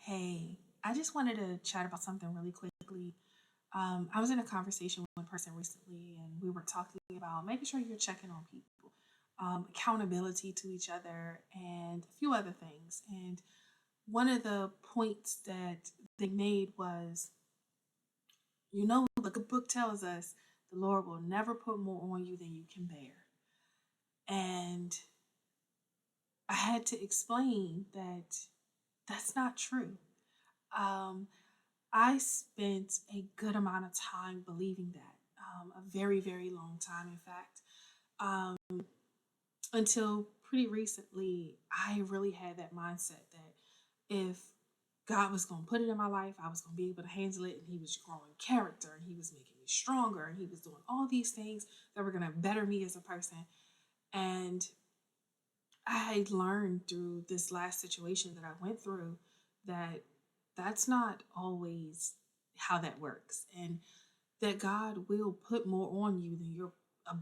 Hey, I just wanted to chat about something really quickly. I was in a conversation with one person recently, and we were talking about making sure you're checking on people, accountability to each other, and a few other things. And one of the points that they made was, the book tells us the Lord will never put more on you than you can bear. And I had to explain that that's not true. Um, I spent a good amount of time believing that, a very, very long time, in fact, um, until pretty recently, I really had that mindset that if God was going to put it in my life, I was going to be able to handle it, and He was growing character, and He was making me stronger, and He was doing all these things that were going to better me as a person. And I learned through this last situation that I went through that that's not always how that works, and that God will put more on you than you're uh,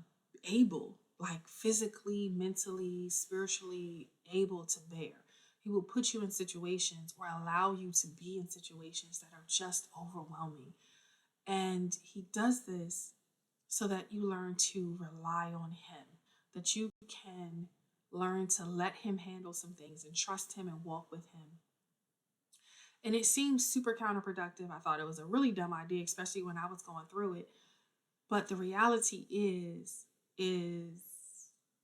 able, like physically, mentally, spiritually able to bear. He will put you in situations or allow you to be in situations that are just overwhelming. And He does this so that you learn to rely on Him, that you can learn to let Him handle some things and trust Him and walk with Him. And it seems super counterproductive. I thought it was a really dumb idea, especially when I was going through it. But the reality is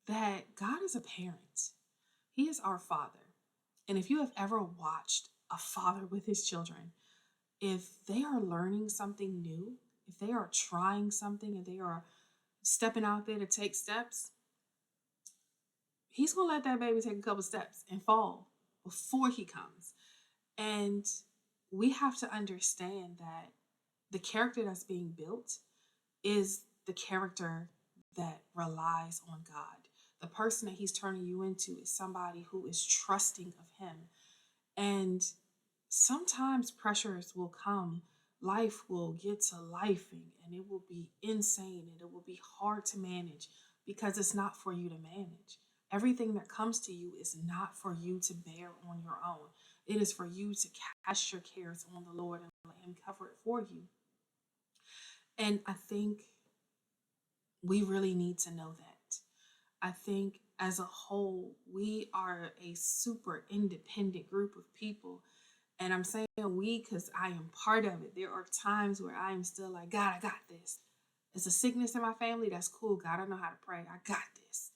that God is a parent. He is our father. And if you have ever watched a father with his children, if they are learning something new, if they are trying something and they are stepping out there to take steps, he's going to let that baby take a couple steps and fall before he comes. And we have to understand that the character that's being built is the character that relies on God. The person that He's turning you into is somebody who is trusting of Him. And sometimes pressures will come. Life will get to lifing, and it will be insane, and it will be hard to manage because it's not for you to manage. Everything that comes to you is not for you to bear on your own. It is for you to cast your cares on the Lord and let Him cover it for you. And I think we really need to know that. I think as a whole, we are a super independent group of people. And I'm saying we because I am part of it. There are times where I am still like, God, I got this. It's a sickness in my family. That's cool. God, I know how to pray. I got this.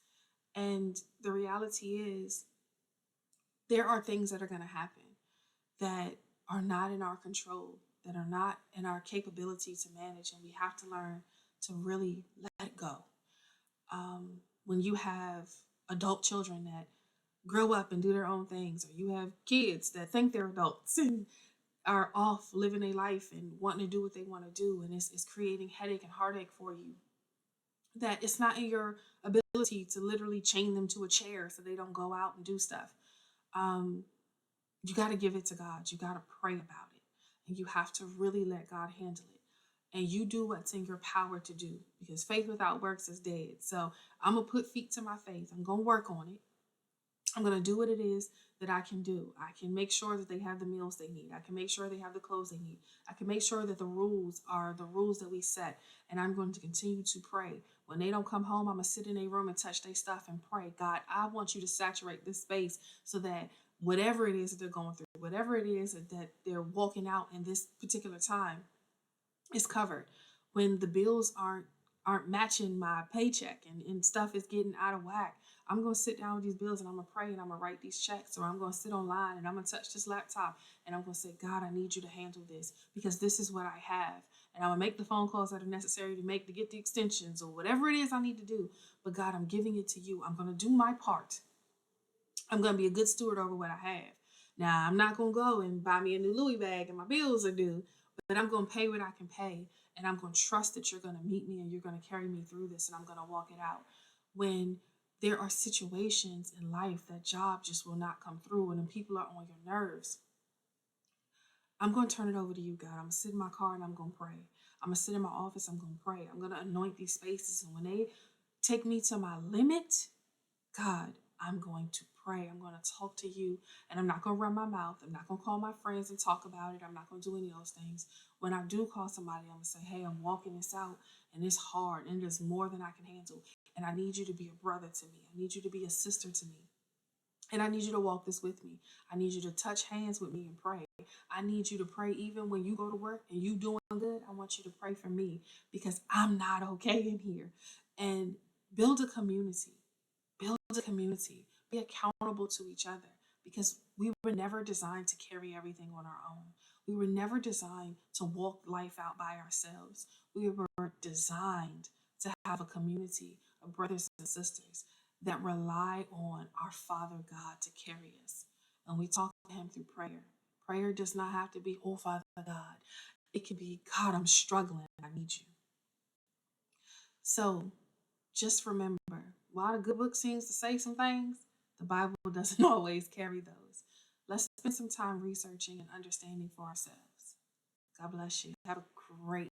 And the reality is, there are things that are going to happen that are not in our control, that are not in our capability to manage. And we have to learn to really let it go. When you have adult children that grow up and do their own things, or you have kids that think they're adults and are off living a life and wanting to do what they want to do, and it's creating headache and heartache for you, that it's not in your ability to literally chain them to a chair so they don't go out and do stuff. Um, you got to give it to God. You got to pray about it. And you have to really let God handle it. And you do what's in your power to do, because faith without works is dead. So I'm going to put feet to my faith. I'm going to work on it. I'm going to do what it is that I can do. I can make sure that they have the meals they need. I can make sure they have the clothes they need. I can make sure that the rules are the rules that we set. And I'm going to continue to pray. When they don't come home, I'm going to sit in a room and touch their stuff and pray. God, I want you to saturate this space so that whatever it is that they're going through, whatever it is that they're walking out in this particular time, is covered. When the bills aren't matching my paycheck, and stuff is getting out of whack, I'm gonna sit down with these bills and I'm gonna pray and I'm gonna write these checks, or I'm gonna sit online and I'm gonna touch this laptop and I'm gonna say, God, I need you to handle this because this is what I have. And I'm gonna make the phone calls that are necessary to make to get the extensions or whatever it is I need to do. But God, I'm giving it to you. I'm gonna do my part. I'm gonna be a good steward over what I have. Now, I'm not gonna go and buy me a new Louis bag and my bills are due, but I'm gonna pay what I can pay, and I'm gonna trust that you're gonna meet me and you're gonna carry me through this, and I'm gonna walk it out. When there are situations in life that job just will not come through, and then people are on your nerves, I'm gonna turn it over to you, God. I'm gonna sit in my car and I'm gonna pray. I'm gonna sit in my office. I'm gonna pray. I'm gonna anoint these spaces, and when they take me to my limit, God, I'm going to pray. I'm going to talk to you, and I'm not going to run my mouth. I'm not going to call my friends and talk about it. I'm not going to do any of those things. When I do call somebody, I'm going to say, hey, I'm walking this out, and it's hard, and there's more than I can handle. And I need you to be a brother to me. I need you to be a sister to me. And I need you to walk this with me. I need you to touch hands with me and pray. I need you to pray even when you go to work and you doing good. I want you to pray for me because I'm not okay in here. And build a community. Build a community. Be accountable to each other because we were never designed to carry everything on our own. We were never designed to walk life out by ourselves. We were designed to have a community of brothers and sisters that rely on our Father God to carry us. And we talk to Him through prayer. Prayer does not have to be, oh, Father God. It can be, God, I'm struggling. I need you. So just remember, while the good book seems to say some things, the Bible doesn't always carry those. Let's spend some time researching and understanding for ourselves. God bless you. Have a great